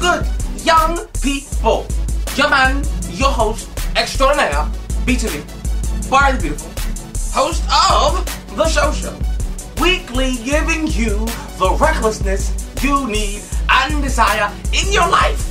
good young people? Your man, your host extraordinaire, B2B, Barry the Beautiful, host of The Show, weekly giving you the recklessness you need and desire in your life.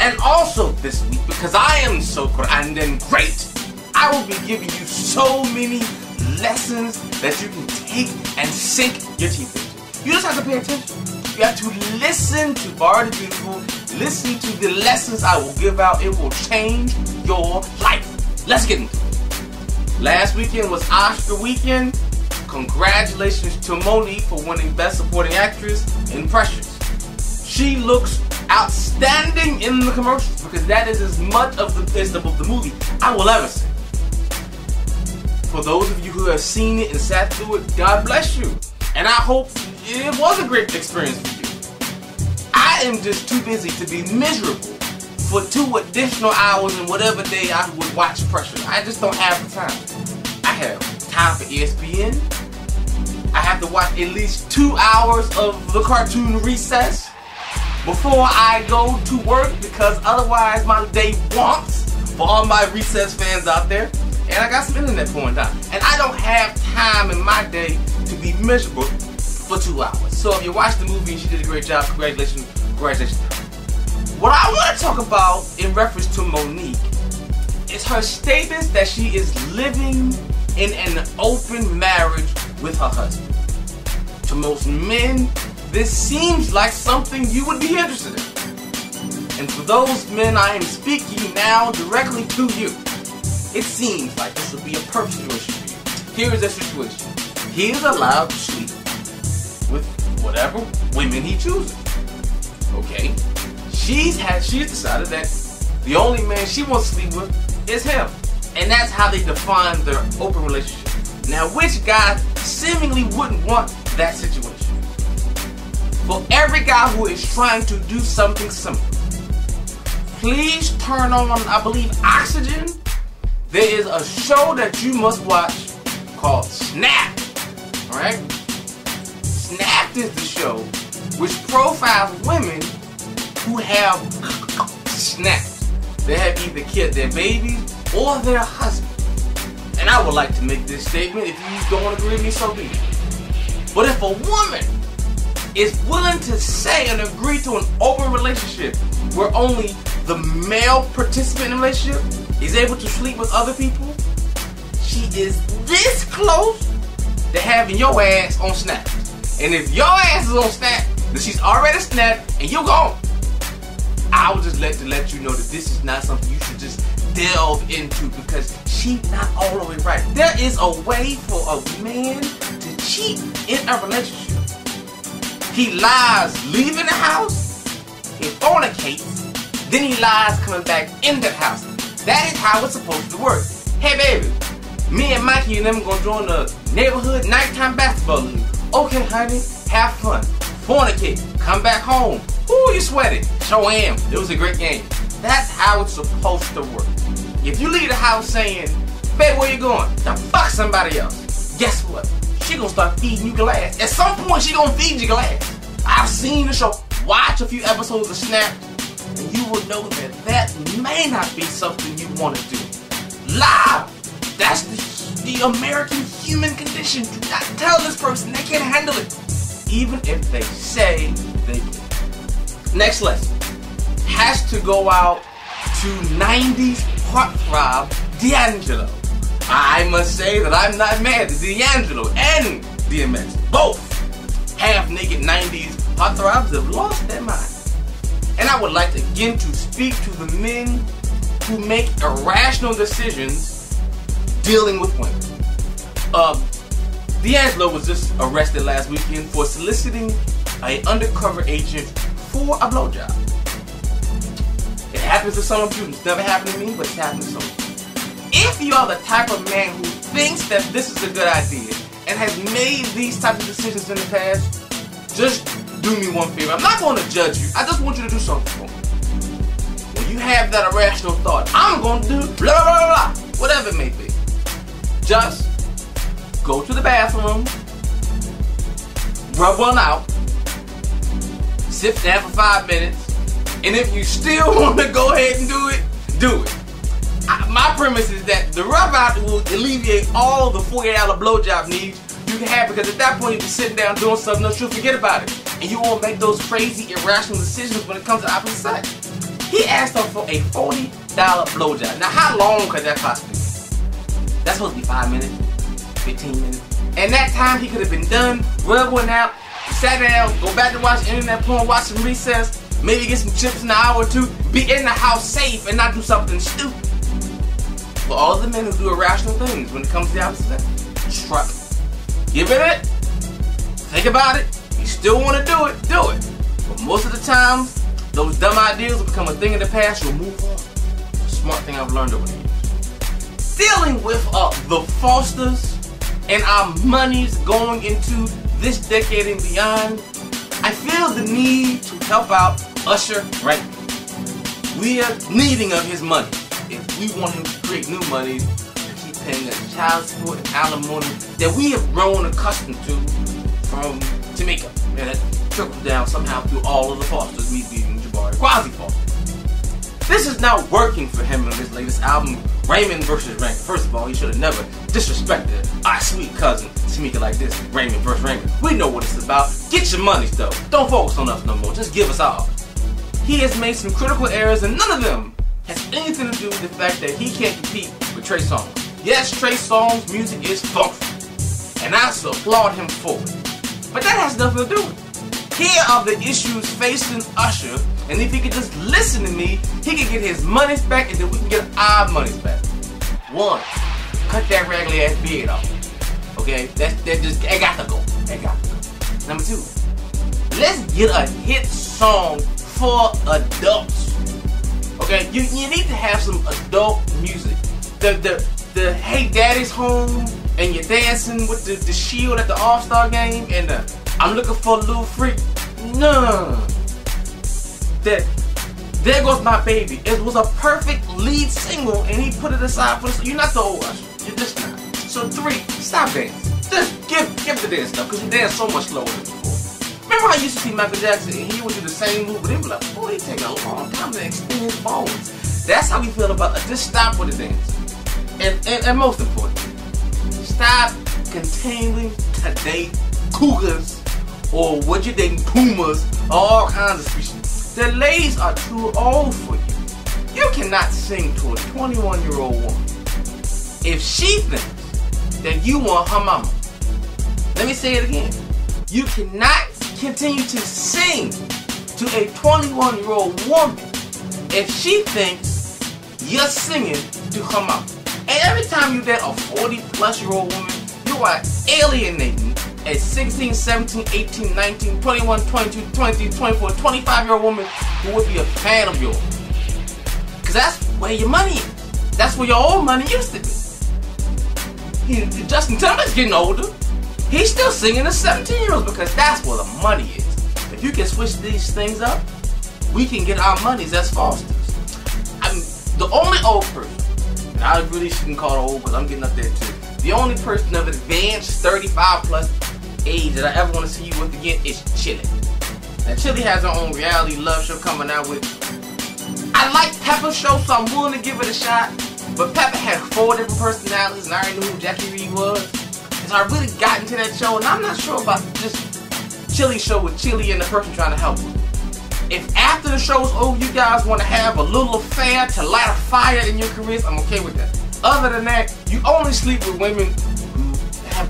And also this week, because I am so grand and great, I will be giving you so many lessons that you can take and sink your teeth into. You just have to pay attention. You have to listen to Barry the Beautiful, listen to the lessons I will give out. It will change your life. Let's get into it. Last weekend was Oscar weekend. Congratulations to Monique for winning Best Supporting Actress in Precious. She looks outstanding in the commercials because that is as much of the movie I will ever see. For those of you who have seen it and sat through it, God bless you. And I hope it was a great experience for you. I am just too busy to be miserable for 2 additional hours in whatever day I would watch Pressure. I just don't have the time. I have time for ESPN. I have to watch at least 2 hours of the cartoon Recess before I go to work, because otherwise my day wonks, for all my Recess fans out there. And I got some internet porn time. And I don't have time in my day to be miserable for 2 hours. So if you watched the movie and she did a great job, congratulations, congratulations. What I want to talk about in reference to Monique is her statement that she is living in an open marriage with her husband. To most men, this seems like something you would be interested in. And for those men, I am speaking now directly to you. It seems like this would be a perfect situation for you. Here is the situation. He is allowed to sleep with whatever women he chooses. Okay? She's decided that the only man she wants to sleep with is him. And that's how they define their open relationship. Now, which guy seemingly wouldn't want that situation? For every guy who is trying to do something similar, please turn on, I believe, Oxygen. There is a show that you must watch called Snapped. Alright? Snapped is the show which profiles women who have snapped. They have either killed their babies or their husband. And I would like to make this statement. If you don't agree with me, so be it. But if a woman is willing to say and agree to an open relationship where only the male participant in the relationship is able to sleep with other people, she is this close to having your ass on Snap. And if your ass is on Snap, then she's already snapped and you're gone. I would just let you know that this is not something you should just delve into, because she's not all the way right. There is a way for a man to cheat in a relationship. He lies leaving the house, he fornicates, then he lies coming back in the house. That is how it's supposed to work. Hey baby, me and Mikey and them gonna join the neighborhood nighttime basketball league. Okay honey, have fun. Fornicate, come back home. Ooh, you sweated. Sure am. It was a great game. That's how it's supposed to work. If you leave the house saying, babe, where you going? To fuck somebody else. Guess what? She gonna start feeding you glass. At some point, she gonna feed you glass. I've seen the show. Watch a few episodes of Snap, and you will know that that may not be something you want to do. Lie! That's the American human condition. Do not tell this person they can't handle it, even if they say they can. Next lesson has to go out to 90s heartthrob D'Angelo. I must say that I'm not mad at D'Angelo and DMX. Both half-naked 90s heartthrobs have lost their mind. And I would like again to speak to the men who make irrational decisions dealing with women. D'Angelo was just arrested last weekend for soliciting an undercover agent for a blowjob. It happens to some of you. It's never happened to me, but it's happened to some of you. If you are the type of man who thinks that this is a good idea and has made these types of decisions in the past, just do me one favor. I'm not going to judge you. I just want you to do something for me. When you have that irrational thought, I'm going to do blah, blah, blah, whatever it may be, just go to the bathroom, rub one out, sit down for 5 minutes, And if you still want to go ahead and do it, do it. My premise is that the rub out will alleviate all the $48 blowjob needs you can have, because at that point you'll be sitting down doing something else, you'll forget about it. And you won't make those crazy, irrational decisions when it comes to opposite sex. He asked her for a $40 blowjob. Now how long could that possibly be? That's supposed to be 5 minutes, 15 minutes. And that time he could have been done, rubbed one out, sat down, go back to watch internet porn, watch some Recess, maybe get some chips in an hour or two, be in the house safe and not do something stupid. For all the men who do irrational things when it comes to the opposite sex, try. Give it. Think about it. You still want to do it, do it. But most of the times, those dumb ideas will become a thing of the past. You'll move on. Smart thing I've learned over the years. Dealing with the Fosters and our monies going into this decade and beyond, I feel the need to help out Usher right now. We are needing of his money. If we want him to create new money to keep paying us child support and alimony that we have grown accustomed to from Jamaica, and that trickled down somehow through all of the Fosters, me being Jabari Quasi-Foster. This is not working for him in his latest album, Raymond vs. Raymond. First of all, he should have never disrespected our sweet cousin Tamika like this, Raymond vs. Raymond. We know what it's about. Get your money though. Don't focus on us no more. Just give us all. He has made some critical errors, and none of them has anything to do with the fact that he can't compete with Trey Songz. Yes, Trey Songz' music is functional, and I applaud him for it. But that has nothing to do with it. Here are the issues facing Usher, and if he could just listen to me, he can get his monies back, and then we can get our monies back. One, cut that raggedy ass beard off. Okay, that just it got to go. It got to go. Number two, let's get a hit song for adults. Okay, you need to have some adult music. The Hey Daddy's Home and you're dancing with the shield at the All-Star game and I'm looking for a little freak. No. There Goes My Baby. It was a perfect lead single and he put it aside for you're not the old Usher. You're just not. So three, stop dancing. Just give the dance stuff because you dance so much slower than before. Remember how I used to see Michael Jackson and he would do the same move, but they were like, boy, he taking a long time to extend his bones. That's how we feel about it. Just stop with the dance. And most importantly, stop continuing to date cougars or what you dating pumas, all kinds of species. The ladies are too old for you. You cannot sing to a 21-year-old woman. If she thinks that you want her mama, let me say it again. You cannot continue to sing to a 21-year-old woman if she thinks you're singing to her mama. And every time you date a 40-plus-year-old woman, you are alienating a 16, 17, 18, 19, 21, 22, 23, 24, 25-year-old woman who would be a fan of yours. Because that's where your money is. That's where your old money used to be. Justin Timberlake's getting older. He's still singing to 17-year-olds because that's where the money is. If you can switch these things up, we can get our monies as Fosters. I mean, the only old person, and I really shouldn't call her old because I'm getting up there too. The only person of advanced 35-plus age that I ever want to see you with again is Chili. Now Chili has her own reality love show coming out with. I like Pepper's show, so I'm willing to give it a shot. But Pepper had 4 different personalities, and I already knew who Jackie Reed was. So I really got into that show, and I'm not sure about just Chili's show with Chili and the person trying to help her. If after the show's over, you guys want to have a little affair to light a fire in your careers, I'm okay with that. Other than that, you only sleep with women who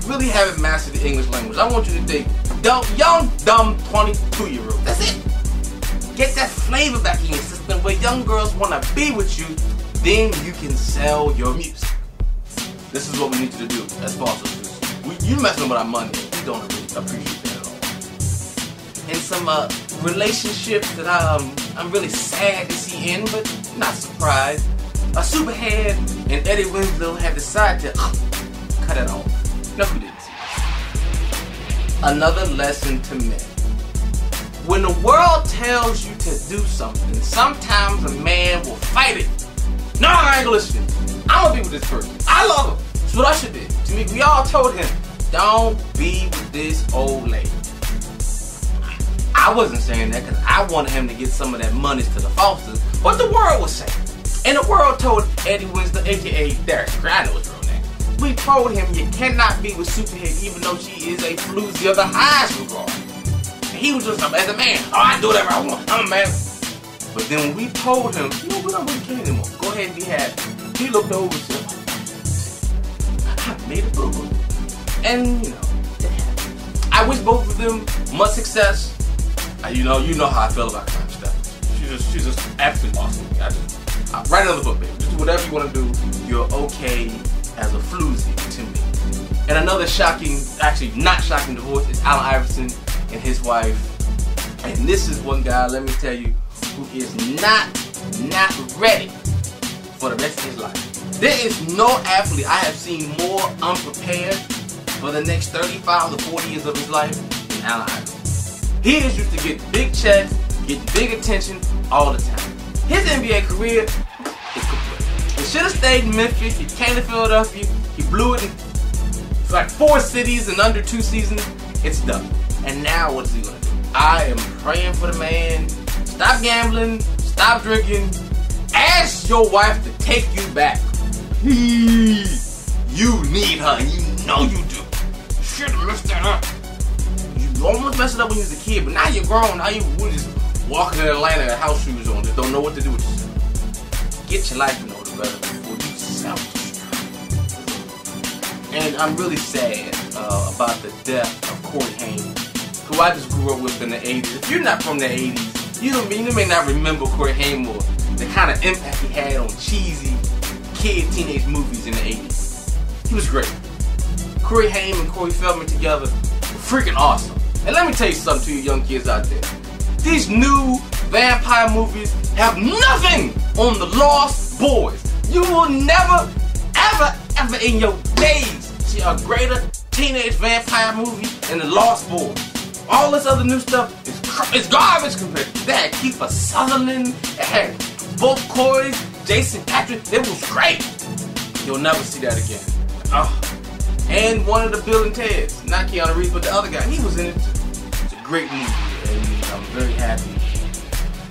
really haven't mastered the English language. I want you to date young, dumb 22-year-olds. That's it. Get that flavor back in your system where young girls want to be with you, then you can sell your music. This is what we need you to do as Fosters. You messing with our money. We don't really appreciate that at all. And some relationships that I'm really sad to see end, but not surprised. Superhead and Eddie Winslow have decided to cut it off. No, we didn't see it. Another lesson to men. When the world tells you to do something, sometimes a man will fight it. No, I ain't gonna listen. I'm gonna be with this person. I love him. That's what Usher did. To me, we all told him, don't be with this old lady. I wasn't saying that because I wanted him to get some of that money to the Fosters, but the world was saying. And the world told Eddie Winslow, aka Derek, I know his real name. We told him you cannot be with Superhead even though she is a floozy of the highest regard. And he was just, as a man, oh, I do whatever I want, I'm a man. But then when we told him, you know, we don't really care anymore, go ahead and be happy. He looked over and said, I made a boo-boo. And, you know, it happened. I wish both of them much success. You know how I feel about that kind of stuff. She's just absolutely awesome. Write another book, baby. Just do whatever you want to do. You're okay as a floozy to me. And another shocking, actually not shocking divorce is Allen Iverson and his wife. And this is one guy, let me tell you, who is not ready for the rest of his life. There is no athlete I have seen more unprepared for the next 35 to 40 years of his life than Allen Iverson. He is used to get big checks, get big attention all the time. His NBA career is complete. He should have stayed in Memphis. He came to Philadelphia. He blew it in like 4 cities in under 2 seasons. It's done. And now what is he going to do? I am praying for the man. Stop gambling. Stop drinking. Ask your wife to take you back. You need her. You know you do. You should have messed that up. You almost messed it up when you was a kid, but now you're grown. Now you just walking in Atlanta with house shoes on, just don't know what to do with yourself. Get your life in order, brother, before you self-destruct. And I'm really sad about the death of Corey Haim, who I just grew up with in the 80s. If you're not from the 80s, you may not remember Corey Haim or the kind of impact he had on cheesy kid teenage movies in the 80s. He was great. Corey Haim and Corey Feldman together were freaking awesome. And let me tell you something to you young kids out there. These new vampire movies have nothing on the Lost Boys. You will never, ever in your days see a greater teenage vampire movie than the Lost Boys. All this other new stuff is garbage compared to that. Kiefer Sutherland, it had both Corey, Jason Patrick, it was great. You'll never see that again. Oh. And one of the Bill and Ted's, not Keanu Reeves, but the other guy, he was in it too. It's a great movie. I'm very happy.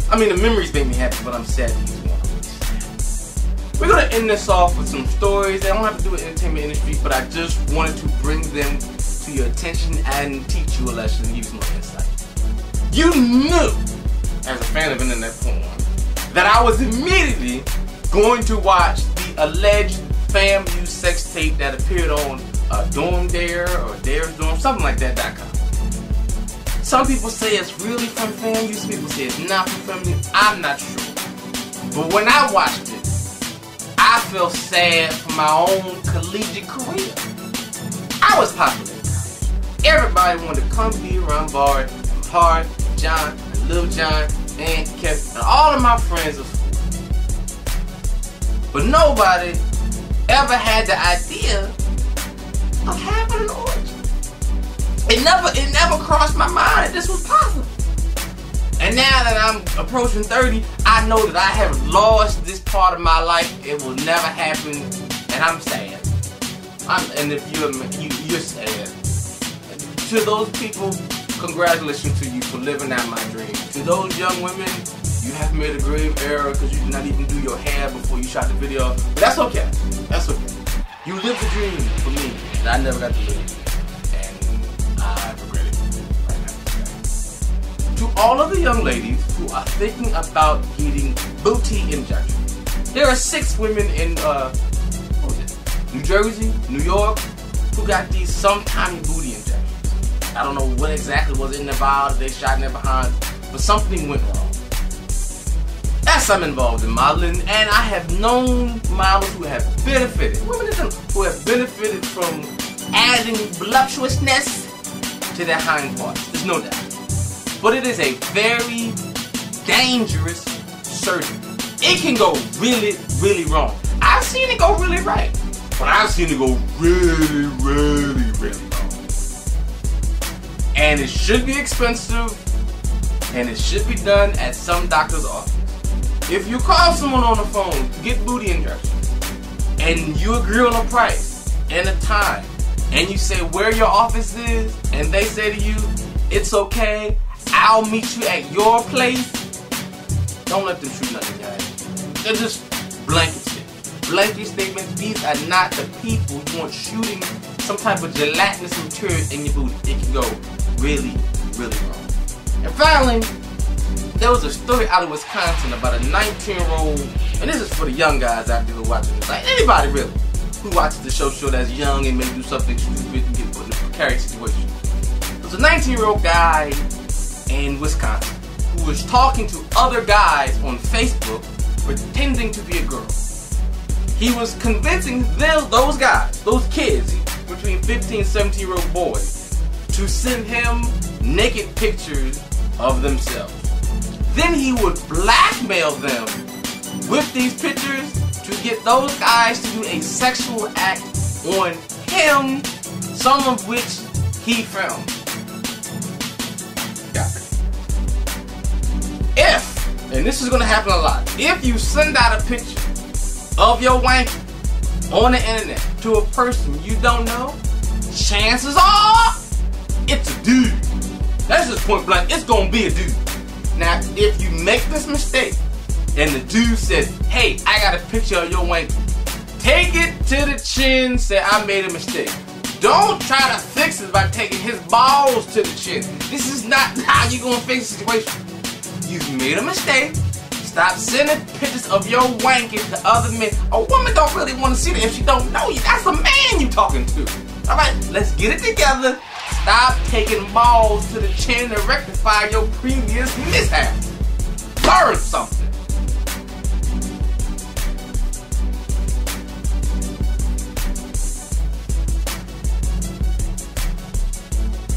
I mean, the memories make me happy, but I'm sad that he's gone. We're going to end this off with some stories. They don't have to do with the entertainment industry, but I just wanted to bring them to your attention and teach you a lesson and give you some more insight. You knew, as a fan of internet porn, that I was immediately going to watch the alleged FAMU sex tape that appeared on Dorm Dare or Dare's Dorm, something like that.com. Some people say it's really from FAMU, some people say it's not from FAMU. I'm not sure. But when I watched it, I felt sad for my own collegiate career. I was popular in college. Everybody wanted to come be around Bart, and Hart, John, and Lil John, and Kevin, and all of my friends of school. But nobody ever had the idea of having an orgy. It never crossed my mind that this was possible. And now that I'm approaching 30, I know that I have lost this part of my life. It will never happen, and I'm sad. And if you're sad. To those people, congratulations to you for living out my dream. To those young women, you have made a grave error because you did not even do your hair before you shot the video. But that's okay. That's okay. You lived the dream for me that I never got to live. I regret it right now. To all of the young ladies who are thinking about getting booty injections, there are 6 women in New Jersey, New York, who got these sometime booty injections. I don't know what exactly was in their vial that they shot in their behind, but something went wrong. Yes, I'm involved in modeling, and I have known models who have benefited, women who have benefited from adding voluptuousness to their hind parts. There's no doubt. But it is a very dangerous surgery. It can go really, really wrong. I've seen it go really right, but I've seen it go really, really, really wrong. And it should be expensive, and it should be done at some doctor's office. If you call someone on the phone to get booty injections, and you agree on a price and a time, and you say where your office is, and they say to you, it's okay, I'll meet you at your place. Don't let them shoot nothing, guys. They're just blanket statements. Blanket statements. These are not the people you want shooting some type of gelatinous material in your booty. It can go really, really wrong. And finally, there was a story out of Wisconsin about a 19-year-old, and this is for the young guys out there who are watching this, like anybody really, who watches the show that's young and may do something stupid and get put in a precarious situation. There's a 19-year-old guy in Wisconsin who was talking to other guys on Facebook pretending to be a girl. He was convincing those guys, those kids, between 15 and 17-year-old boys, to send him naked pictures of themselves. Then he would blackmail them with these pictures to get those guys to do a sexual act on him, some of which he filmed. If, and this is going to happen a lot, if you send out a picture of your wank on the internet to a person you don't know, chances are it's a dude. That's just point blank. It's going to be a dude. Now, if you make this mistake and the dude says, hey, I got a picture of your wank, take it to the chin, say, I made a mistake. Don't try to fix it by taking his balls to the chin. This is not how you're going to fix the situation. You've made a mistake. Stop sending pictures of your wanking to other men. A woman don't really want to see that if she don't know you. That's a man you talking to. Alright, let's get it together. Stop taking balls to the chin to rectify your previous mishap. Learn something.